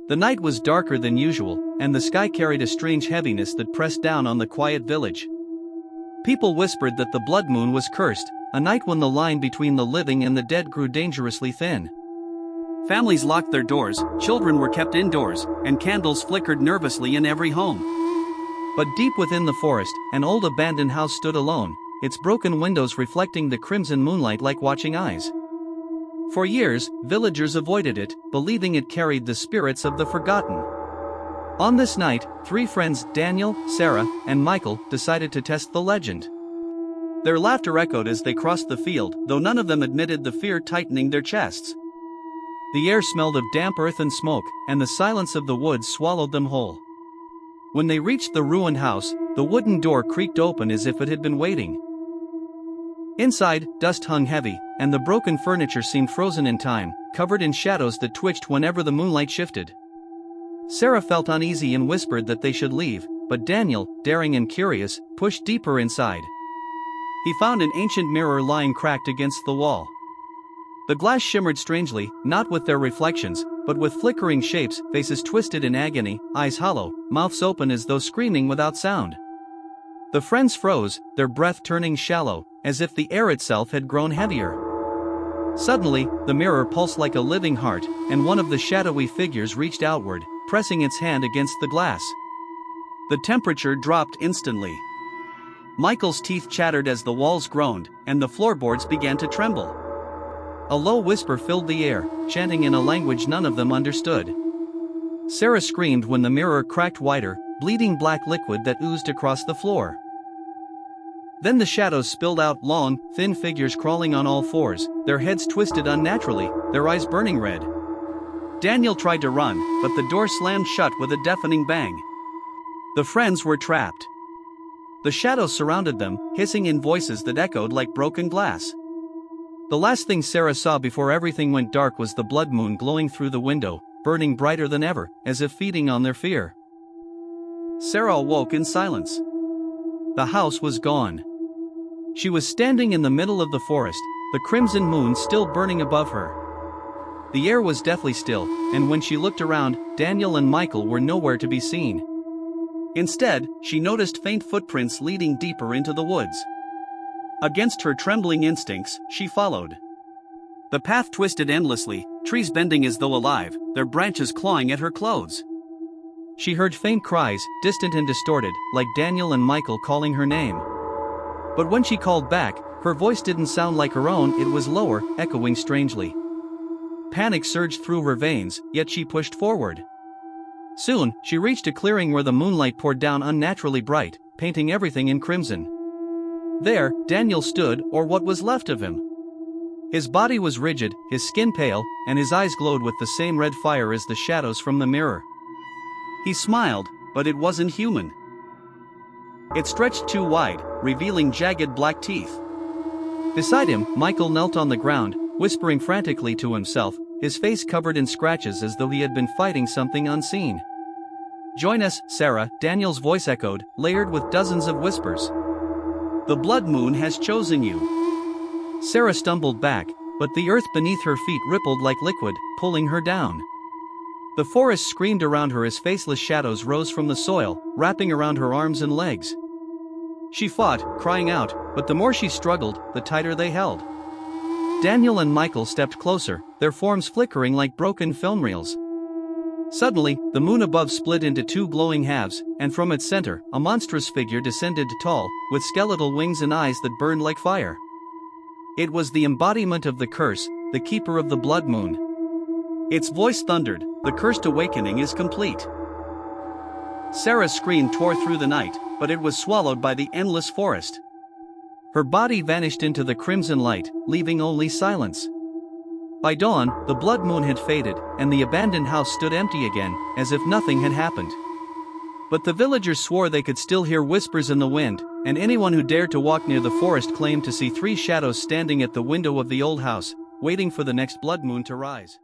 The night was darker than usual, and the sky carried a strange heaviness that pressed down on the quiet village. People whispered that the blood moon was cursed, a night when the line between the living and the dead grew dangerously thin. Families locked their doors, children were kept indoors, and candles flickered nervously in every home. But deep within the forest, an old abandoned house stood alone, its broken windows reflecting the crimson moonlight like watching eyes. For years, villagers avoided it, believing it carried the spirits of the forgotten. On this night, three friends, Daniel, Sarah, and Michael, decided to test the legend. Their laughter echoed as they crossed the field, though none of them admitted the fear tightening their chests. The air smelled of damp earth and smoke, and the silence of the woods swallowed them whole. When they reached the ruined house, the wooden door creaked open as if it had been waiting. Inside, dust hung heavy, and the broken furniture seemed frozen in time, covered in shadows that twitched whenever the moonlight shifted. Sarah felt uneasy and whispered that they should leave, but Daniel, daring and curious, pushed deeper inside. He found an ancient mirror lying cracked against the wall. The glass shimmered strangely, not with their reflections, but with flickering shapes, faces twisted in agony, eyes hollow, mouths open as though screaming without sound. The friends froze, their breath turning shallow, as if the air itself had grown heavier. Suddenly, the mirror pulsed like a living heart, and one of the shadowy figures reached outward, pressing its hand against the glass. The temperature dropped instantly. Michael's teeth chattered as the walls groaned, and the floorboards began to tremble. A low whisper filled the air, chanting in a language none of them understood. Sarah screamed when the mirror cracked wider, bleeding black liquid that oozed across the floor. Then the shadows spilled out, long, thin figures crawling on all fours, their heads twisted unnaturally, their eyes burning red. Daniel tried to run, but the door slammed shut with a deafening bang. The friends were trapped. The shadows surrounded them, hissing in voices that echoed like broken glass. The last thing Sarah saw before everything went dark was the blood moon glowing through the window, burning brighter than ever, as if feeding on their fear. Sarah awoke in silence. The house was gone. She was standing in the middle of the forest, the crimson moon still burning above her. The air was deathly still, and when she looked around, Daniel and Michael were nowhere to be seen. Instead, she noticed faint footprints leading deeper into the woods. Against her trembling instincts, she followed. The path twisted endlessly, trees bending as though alive, their branches clawing at her clothes. She heard faint cries, distant and distorted, like Daniel and Michael calling her name. But when she called back, her voice didn't sound like her own, it was lower, echoing strangely. Panic surged through her veins, yet she pushed forward. Soon, she reached a clearing where the moonlight poured down unnaturally bright, painting everything in crimson. There, Daniel stood, or what was left of him. His body was rigid, his skin pale, and his eyes glowed with the same red fire as the shadows from the mirror. He smiled, but it wasn't human. It stretched too wide, revealing jagged black teeth. Beside him, Michael knelt on the ground, whispering frantically to himself, his face covered in scratches as though he had been fighting something unseen. "Join us, Sarah," Daniel's voice echoed, layered with dozens of whispers. "The blood moon has chosen you." Sarah stumbled back, but the earth beneath her feet rippled like liquid, pulling her down. The forest screamed around her as faceless shadows rose from the soil, wrapping around her arms and legs. She fought, crying out, but the more she struggled, the tighter they held. Daniel and Michael stepped closer, their forms flickering like broken film reels. Suddenly, the moon above split into two glowing halves, and from its center, a monstrous figure descended tall, with skeletal wings and eyes that burned like fire. It was the embodiment of the curse, the keeper of the blood moon. Its voice thundered, "The cursed awakening is complete." Sarah's scream tore through the night, but it was swallowed by the endless forest. Her body vanished into the crimson light, leaving only silence. By dawn, the blood moon had faded, and the abandoned house stood empty again, as if nothing had happened. But the villagers swore they could still hear whispers in the wind, and anyone who dared to walk near the forest claimed to see three shadows standing at the window of the old house, waiting for the next blood moon to rise.